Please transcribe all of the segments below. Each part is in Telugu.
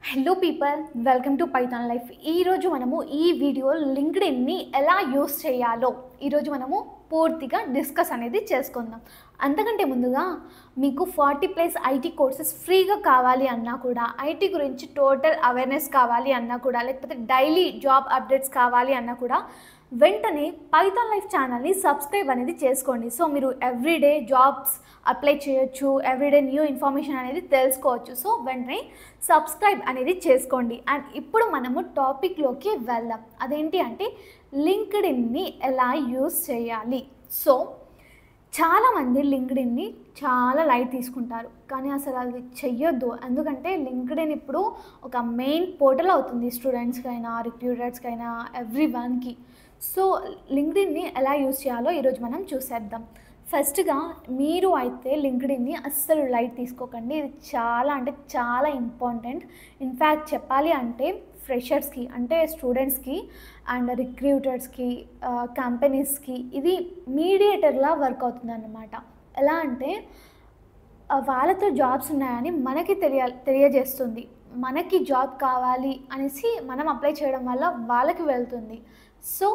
Hello people, welcome to Python life. ఈరోజు మనము ఈ వీడియో లింక్డ్ఇన్ని ఎలా యూస్ చేయాలో ఈరోజు మనము పూర్తిగా డిస్కస్ అనేది చేసుకుందాం. అంతకంటే ముందుగా మీకు 40+ ఐటీ కోర్సెస్ ఫ్రీగా కావాలి అన్నా కూడా, ఐటీ గురించి టోటల్ అవేర్నెస్ కావాలి అన్నా కూడా, లేకపోతే డైలీ జాబ్ అప్డేట్స్ కావాలి అన్నా కూడా వెంటనే పైథాన్ లైఫ్ ఛానల్ని సబ్స్క్రైబ్ అనేది చేసుకోండి. సో మీరు ఎవ్రీడే జాబ్స్ అప్లై చేయొచ్చు, ఎవ్రీడే న్యూ ఇన్ఫర్మేషన్ అనేది తెలుసుకోవచ్చు. సో వెంటనే సబ్స్క్రైబ్ అనేది చేసుకోండి. అండ్ ఇప్పుడు మనము టాపిక్లోకి వెళ్దాం. అదేంటి అంటే లింక్డ్ఇన్ని ఎలా యూస్ చేయాలి. సో చాలామంది లింక్డ్ఇన్ని చాలా లైట్ తీసుకుంటారు, కానీ అసలు అది చెయ్యొద్దు. ఎందుకంటే లింక్డ్ఇన్ ఇప్పుడు ఒక మెయిన్ పోర్టల్ అవుతుంది స్టూడెంట్స్కైనా, రిక్రూటర్స్కైనా, ఎవ్రీవన్కి. సో లింక్డ్ఇన్ని ఎలా యూస్ చేయాలో ఈరోజు మనం చూసేద్దాం. ఫస్ట్గా మీరు అయితే లింక్డ్ఇన్ని అస్సలు లైట్ తీసుకోకండి. ఇది చాలా అంటే చాలా ఇంపార్టెంట్. ఇన్ఫ్యాక్ట్ చెప్పాలి అంటే ఫ్రెషర్స్కి, అంటే స్టూడెంట్స్కి అండ్ రిక్రూటర్స్కి, కంపెనీస్కి ఇది మీడియేటర్లా వర్క్ అవుతుంది అన్నమాట. ఎలా అంటే వాళ్ళతో జాబ్స్ ఉన్నాయని మనకి తెలియజేస్తుంది. మనకి జాబ్ కావాలి అనేసి మనం అప్లై చేయడం వల్ల వాళ్ళకి వెళ్తుంది. సో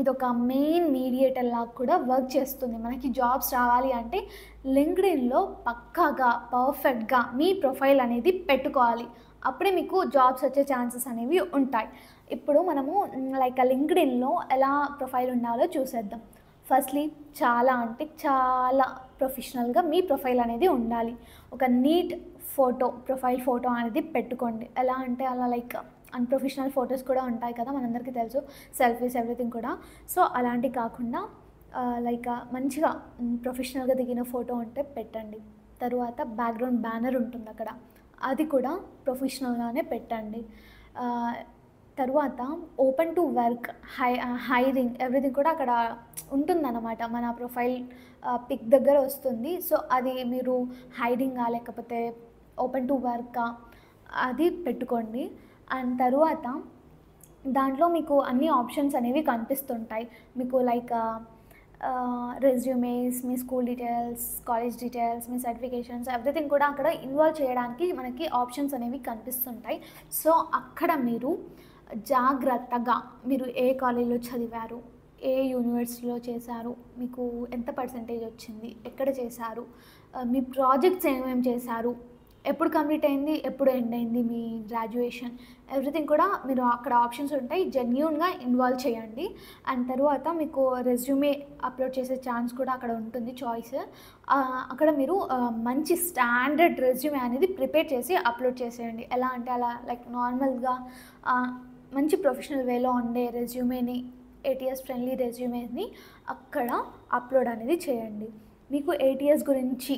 ఇదొక మెయిన్ మీడియేటర్ లాగా కూడా వర్క్ చేస్తుంది. మనకి జాబ్స్ రావాలి అంటే లింక్డ్ఇన్లో పక్కాగా పర్ఫెక్ట్గా మీ ప్రొఫైల్ అనేది పెట్టుకోవాలి. అప్పుడే మీకు జాబ్స్ వచ్చే ఛాన్సెస్ అనేవి ఉంటాయి. ఇప్పుడు మనము లింక్డ్ఇన్లో ఎలా ప్రొఫైల్ ఉండాలో చూసేద్దాం. ఫస్ట్లీ చాలా అంటే చాలా ప్రొఫెషనల్గా మీ ప్రొఫైల్ అనేది ఉండాలి. ఒక నీట్ ప్రొఫైల్ ఫోటో అనేది పెట్టుకోండి. ఎలా అంటే అలా అన్ప్రొఫెషనల్ ఫొటోస్ కూడా ఉంటాయి కదా, మనందరికీ తెలుసు, సెల్ఫీస్ ఎవ్రీథింగ్ కూడా. సో అలాంటివి కాకుండా మంచిగా ప్రొఫెషనల్గా దిగిన ఫోటో ఉంటే పెట్టండి. తరువాత బ్యాక్గ్రౌండ్ బ్యానర్ ఉంటుంది అక్కడ, అది కూడా ప్రొఫెషనల్గానే పెట్టండి. తరువాత open to work, hiring everything కూడా అక్కడ ఉంటుందన్నమాట. మన ప్రొఫైల్ పిక్ దగ్గర వస్తుంది. సో అది మీరు హైరింగా లేకపోతే ఓపెన్ టు వర్కా అది పెట్టుకోండి. అండ్ తరువాత దాంట్లో మీకు అన్ని ఆప్షన్స్ అనేవి కనిపిస్తుంటాయి. మీకు రెజ్యూమేస్, మీ స్కూల్ డీటెయిల్స్, కాలేజ్ డీటెయిల్స్, మీ సర్టిఫికేషన్స్ ఎవ్రీథింగ్ కూడా అక్కడ ఇన్వాల్వ్ చేయడానికి మనకి ఆప్షన్స్ అనేవి కనిపిస్తుంటాయి. సో అక్కడ మీరు జాగ్రత్తగా మీరు ఏ కాలేజీలో చదివారు, ఏ యూనివర్సిటీలో చేశారు, మీకు ఎంత పర్సెంటేజ్ వచ్చింది, ఎక్కడ చేశారు, మీ ప్రాజెక్ట్స్ ఏమేమి చేశారు, ఎప్పుడు కంప్లీట్ అయింది, ఎప్పుడు ఎండ్ అయింది మీ గ్రాడ్యుయేషన్, ఎవ్రీథింగ్ కూడా మీరు అక్కడ ఆప్షన్స్ ఉంటాయి, జెన్యూన్గా ఇన్వాల్వ్ చేయండి. అండ్ తర్వాత మీకు రెజ్యూమే అప్లోడ్ చేసే ఛాన్స్ కూడా అక్కడ ఉంటుంది, చాయిస్. అక్కడ మీరు మంచి స్టాండర్డ్ రెజ్యూమే అనేది ప్రిపేర్ చేసి అప్లోడ్ చేసేయండి. ఎలా అంటే అలా నార్మల్గా మంచి ప్రొఫెషనల్ వేలో ఉండే రెజ్యూమేని, ఏటీఎస్ ఫ్రెండ్లీ రెజ్యూమేని అక్కడ అప్లోడ్ అనేది చేయండి. మీకు ఏటీఎస్ గురించి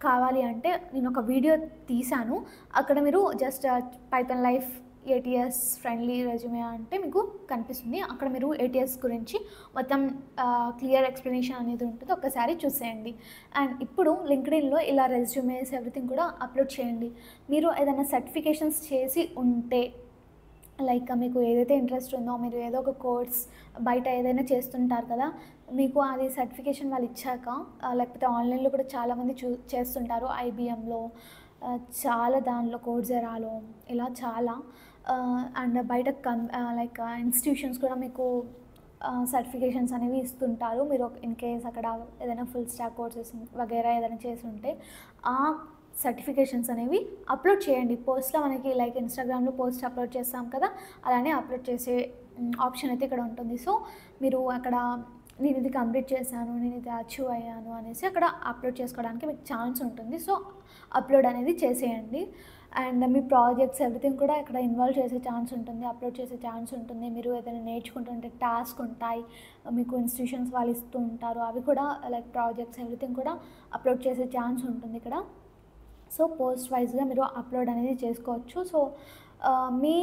కావాలి అంటే నేను ఒక వీడియో తీశాను, అక్కడ మీరు just Python life ATS friendly resume అంటే మీకు కనిపిస్తుంది. అక్కడ మీరు ఏటీఎస్ గురించి మొత్తం క్లియర్ ఎక్స్ప్లెనేషన్ అనేది ఉంటుంది, ఒక్కసారి చూసేయండి. అండ్ ఇప్పుడు లింక్డ్ఇన్లో ఇలా రెజ్యూమేస్ ఎవ్రీథింగ్ కూడా అప్లోడ్ చేయండి. మీరు ఏదైనా సర్టిఫికేషన్స్ చేసి ఉంటే, మీకు ఏదైతే ఇంట్రెస్ట్ ఉందో, మీరు ఏదో ఒక కోర్స్ బయట ఏదైనా చేస్తుంటారు కదా, మీకు అది సర్టిఫికేషన్ వాళ్ళు ఇచ్చాక, లేకపోతే ఆన్లైన్లో కూడా చాలామంది చేస్తుంటారు, ఐబిఎంలో, చాలా దానిలో, కోర్సెరాలో, ఇలా చాలా. అండ్ బయట ఇన్స్టిట్యూషన్స్ కూడా మీకు సర్టిఫికేషన్స్ అనేవి ఇస్తుంటారు. మీరు ఇన్ కేస్ అక్కడ ఏదైనా ఫుల్ స్టాక్ కోర్సెస్ వగైరా ఏదైనా చేసి ఉంటే ఆ సర్టిఫికేషన్స్ అనేవి అప్లోడ్ చేయండి. పోస్ట్లో మనకి ఇన్స్టాగ్రామ్లో పోస్ట్ అప్లోడ్ చేస్తాం కదా, అలానే అప్లోడ్ చేసే ఆప్షన్ అయితే ఇక్కడ ఉంటుంది. సో మీరు అక్కడ నేను ఇది కంప్లీట్ చేశాను, నేను ఇది అచీవ్ అయ్యాను అనేసి అక్కడ అప్లోడ్ చేసుకోవడానికి మీకు ఛాన్స్ ఉంటుంది. సో అప్లోడ్ అనేది చేసేయండి. అండ్ మీ ప్రాజెక్ట్స్ ఎవ్రీథింగ్ కూడా ఇక్కడ ఇన్వాల్వ్ చేసే ఛాన్స్ ఉంటుంది, అప్లోడ్ చేసే ఛాన్స్ ఉంటుంది. మీరు ఏదైనా నేర్చుకుంటుంటే టాస్క్ ఉంటాయి, మీకు ఇన్స్టిట్యూషన్స్ వాళ్ళు ఇస్తూ ఉంటారు, అవి కూడా ప్రాజెక్ట్స్ ఎవ్రీథింగ్ కూడా అప్లోడ్ చేసే ఛాన్స్ ఉంటుంది ఇక్కడ. సో పోస్ట్ వైజ్గా మీరు అప్లోడ్ అనేది చేసుకోవచ్చు. సో మీ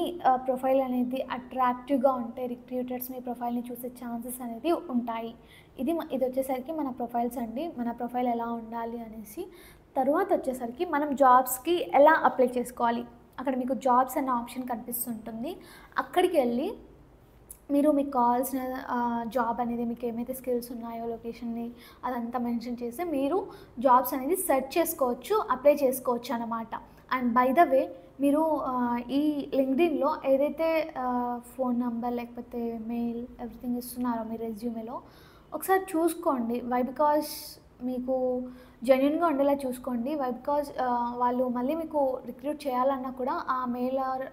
ప్రొఫైల్ అనేది అట్రాక్టివ్గా ఉంటే రిక్రూటర్స్ మీ ప్రొఫైల్ని చూసే ఛాన్సెస్ అనేది ఉంటాయి. ఇది వచ్చేసరికి మన ప్రొఫైల్స్ అండి, మన ప్రొఫైల్ ఎలా ఉండాలి అనేసి. తరువాత వచ్చేసరికి మనం జాబ్స్కి ఎలా అప్లై చేసుకోవాలి. అక్కడ మీకు జాబ్స్ అన్న ఆప్షన్ కనిపిస్తుంటుంది, అక్కడికి వెళ్ళి మీరు మీకు కావాల్సిన జాబ్ అనేది, మీకు ఏమైతే స్కిల్స్ ఉన్నాయో లొకేషన్ని అదంతా మెన్షన్ చేసి మీరు జాబ్స్ అనేది సెర్చ్ చేసుకోవచ్చు, అప్లై చేసుకోవచ్చు అన్నమాట. అండ్ బై ద వే మీరు ఈ లింక్డ్ఇన్లో ఏదైతే ఫోన్ నెంబర్ లేకపోతే మెయిల్ ఎవ్రీథింగ్ ఇస్తున్నారో మీ రెజ్యూమేలో ఒకసారి చూసుకోండి. వై బికాజ్ మీకు జెన్యూన్గా ఉండేలా చూసుకోండి. వై బికాజ్ వాళ్ళు మళ్ళీ మీకు రిక్రూట్ చేయాలన్నా కూడా ఆ mail or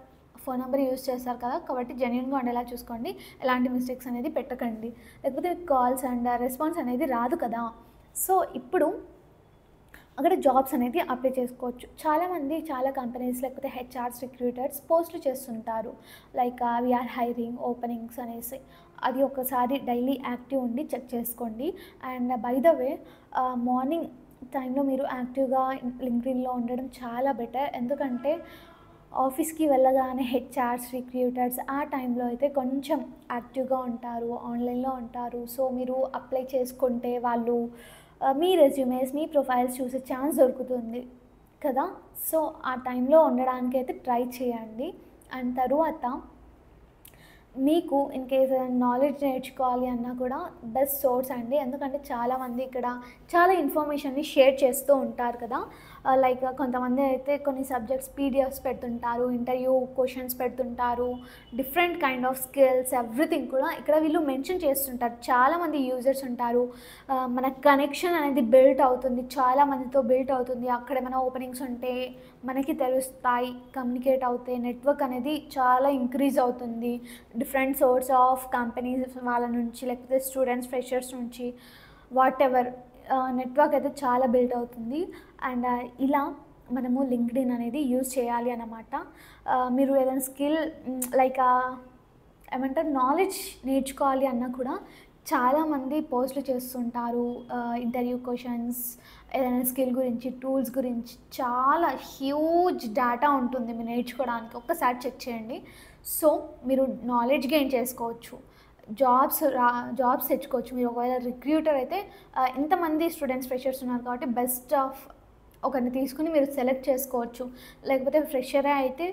phone number use చేస్తారు కదా, కాబట్టి జెన్యూన్గా ఉండేలా చూసుకోండి. ఎలాంటి మిస్టేక్స్ అనేది పెట్టకండి, లేకపోతే కాల్స్ అండ్ రెస్పాన్స్ అనేది రాదు కదా. సో ఇప్పుడు అక్కడ జాబ్స్ అనేది అప్లై చేసుకోవచ్చు. చాలామంది చాలా కంపెనీస్ లేకపోతే హెచ్ఆర్స్ రిక్రూటర్స్ పోస్టులు చేస్తుంటారు, లైక్ వీఆర్ హైరింగ్ ఓపెనింగ్స్ అనేసి. అది ఒకసారి డైలీ యాక్టివ్ ఉండి చెక్ చేసుకోండి. And by the way morning టైంలో మీరు యాక్టివ్గా లింక్డ్ఇన్లో ఉండడం చాలా బెటర్. ఎందుకంటే ఆఫీస్కి వెళ్ళగానే హెచ్ఆర్స్ రిక్రూటర్స్ ఆ టైంలో అయితే కొంచెం యాక్టివ్గా ఉంటారు, ఆన్లైన్లో ఉంటారు. సో మీరు అప్లై చేసుకుంటే వాళ్ళు మీ రెజ్యూమేస్ మీ ప్రొఫైల్స్ చూసే ఛాన్స్ దొరుకుతుంది కదా. సో ఆ టైంలో ఉండడానికి అయితే ట్రై చేయండి. అండ్ తరువాత మీకు ఇన్ కేస్ నాలెడ్జ్ నేర్చుకోవాలి అన్నా కూడా బెస్ట్ సోర్స్ అండి. ఎందుకంటే చాలామంది ఇక్కడ చాలా ఇన్ఫర్మేషన్ని షేర్ చేస్తూ ఉంటారు కదా. లైక్ కొంతమంది అయితే కొన్ని సబ్జెక్ట్స్ పీడిఎఫ్స్ పెడుతుంటారు, ఇంటర్వ్యూ క్వశ్చన్స్ పెడుతుంటారు, different kind of skills everything కూడా ఇక్కడ వీళ్ళు మెన్షన్ చేస్తుంటారు. చాలామంది యూజర్స్ ఉంటారు, మన కనెక్షన్ అనేది బిల్ట్ అవుతుంది, చాలామందితో బిల్ట్ అవుతుంది. అక్కడ మన ఓపెనింగ్స్ ఉంటే మనకి తెలుస్తాయి, కమ్యూనికేట్ అవుతాయి, నెట్వర్క్ అనేది చాలా ఇంక్రీజ్ అవుతుంది. డిఫరెంట్ సోర్స్ ఆఫ్ కంపెనీస్ వాళ్ళ నుంచి లేకపోతే స్టూడెంట్స్ ఫ్రెషర్స్ నుంచి వాట్ ఎవర్ నెట్వర్క్ అయితే చాలా బిల్డ్ అవుతుంది. అండ్ ఇలా మనము లింక్డ్ఇన్ అనేది యూజ్ చేయాలి అన్నమాట. మీరు ఏదైనా స్కిల్ లైక్ ఏమంటారు నాలెడ్జ్ నేర్చుకోవాలి అన్నా కూడా చాలామంది పోస్టులు చేస్తుంటారు. ఇంటర్వ్యూ క్వశ్చన్స్, ఏదైనా స్కిల్ గురించి, టూల్స్ గురించి చాలా హ్యూజ్ డేటా ఉంటుంది మీరు నేర్చుకోవడానికి. ఒక్కసారి చెక్ చేయండి. సో మీరు నాలెడ్జ్ గెయిన్ చేసుకోవచ్చు, జాబ్స్ తెచ్చుకోవచ్చు. మీరు ఒకవేళ రిక్రూటర్ అయితే ఇంతమంది స్టూడెంట్స్ ఫ్రెషర్స్ ఉన్నారు కాబట్టి బెస్ట్ ఆఫ్ ఒకరిని తీసుకుని మీరు సెలెక్ట్ చేసుకోవచ్చు. లేకపోతే ఫ్రెషరే అయితే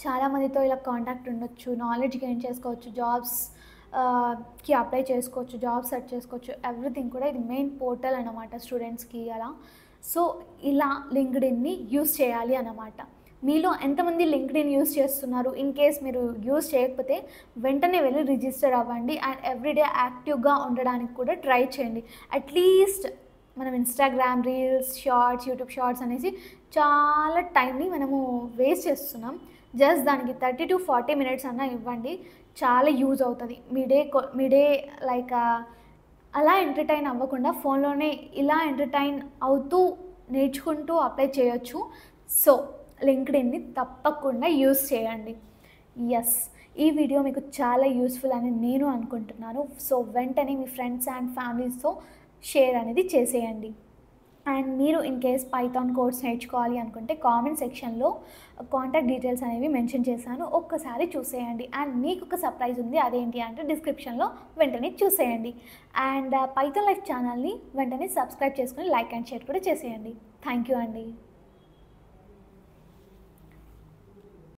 చాలామందితో ఇలా కాంటాక్ట్ ఉండొచ్చు, నాలెడ్జ్ గెయిన్ చేసుకోవచ్చు, జాబ్స్కి అప్లై చేసుకోవచ్చు, జాబ్ సెర్చ్ చేసుకోవచ్చు. ఎవ్రీథింగ్ కూడా ఇది మెయిన్ పోర్టల్ అన్నమాట స్టూడెంట్స్కి అలా. సో ఇలా లింక్డ్ఇన్ని యూజ్ చేయాలి అన్నమాట. మీలో ఎంతమంది లింక్డ్ఇన్ యూజ్ చేస్తున్నారు? ఇన్ కేస్ మీరు యూజ్ చేయకపోతే వెంటనే వెళ్ళి రిజిస్టర్ అవ్వండి. అండ్ ఎవ్రీడే యాక్టివ్గా ఉండడానికి కూడా ట్రై చేయండి. అట్లీస్ట్ మనం Instagram reels, shorts, YouTube shorts అనేసి చాలా టైంని మనము వేస్ట్ చేస్తున్నాం. జస్ట్ దానికి 30 to 40 minutes అన్నా ఇవ్వండి, చాలా యూజ్ అవుతుంది. మీ డే లైక్ అలా ఎంటర్టైన్ అవ్వకుండా ఫోన్లోనే ఇలా ఎంటర్టైన్ అవుతూ నేర్చుకుంటూ అప్లై చేయొచ్చు. సో లింక్డ్ఇన్ని తప్పకుండా యూజ్ చేయండి. ఎస్, ఈ వీడియో మీకు చాలా యూస్ఫుల్ అని నేను అనుకుంటున్నాను. సో వెంటనే మీ ఫ్రెండ్స్ అండ్ ఫ్యామిలీస్తో షేర్ అనేది చేసేయండి. అండ్ మీరు ఇన్ కేస్ పైథాన్ కోర్స్ నేర్చుకోవాలి అనుకుంటే కామెంట్ సెక్షన్లో కాంటాక్ట్ డీటెయిల్స్ అనేవి మెన్షన్ చేశాను, ఒక్కసారి చూసేయండి. అండ్ మీకు ఒక సర్ప్రైజ్ ఉంది, అదేంటి అంటే డిస్క్రిప్షన్లో వెంటనే చూసేయండి. అండ్ పైథాన్ లైఫ్ ఛానల్ని వెంటనే సబ్స్క్రైబ్ చేసుకుని లైక్ అండ్ షేర్ కూడా చేసేయండి. థ్యాంక్ యూ అండి.